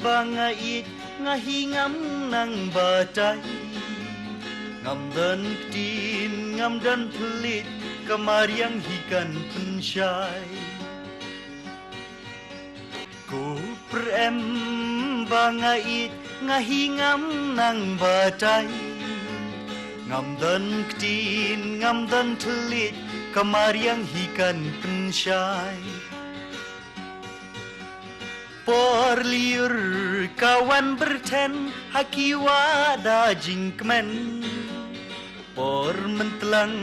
bangait ngahingam nang batai ngam dan tin ngam dan pelit kamariang hikan pensyai ku prem bangait ngahingam nang batai ngam dan tin ngam dan pelit kamariang hikan pensyai por liur kawan berten hakiwa da jingkmen por mentelang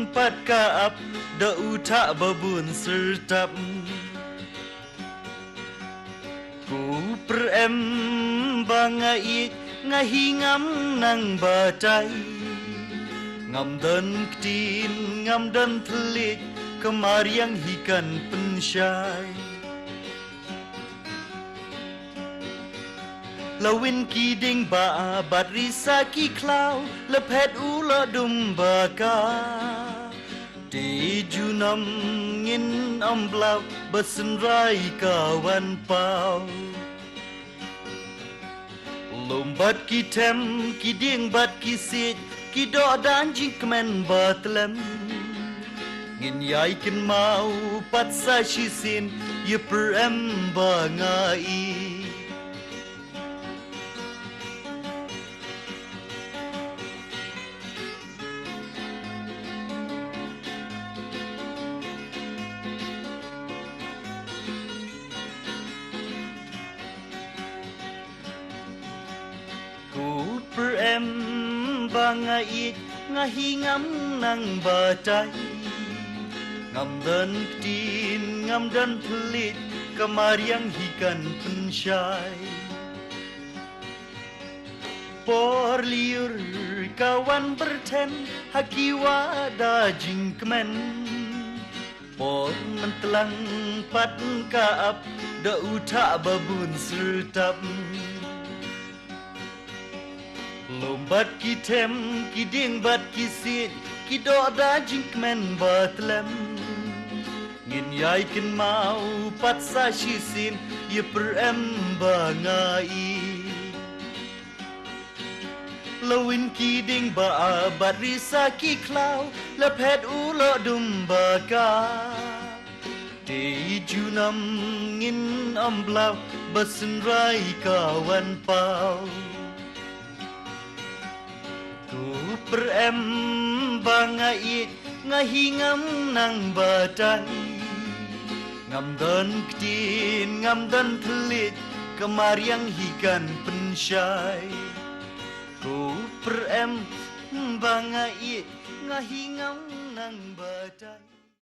pat kaap da utak babun sertap ku perem bangait ngahingam nang batai ngam dan ketin ngam dan telit kamariang hikan pensyai lawin kiding ba bat risa ki klau lepet ula dumbaka di junam ngin amblau besenrai kawan pau lombat ki tem kiding bat kisit kido dan jingkmen batlem ngin yai kin mau pat sa shisin ye perem bangai ku perem bangait ngahingam nang batai ngam dan ketin ngam dan pelit kamariang hikan pensyai por liur kawan berten hakiwa da jingkmen por mentelang pat kaap da utak babun sertap lombat kitem kiding bat kisit kido da jingkmen batlem ngin yai kin mau pat sa shisin ye perem bangai lawin kiding ba bat risa ki klau lepet ulo dumbaka di junam ngin amblau besenrai kawan pau ku perem bangait ngahingam nang batai ngam dan ketin ngam dan telit kamariang hikan pensyai ku perem bangait ngahingam nang batai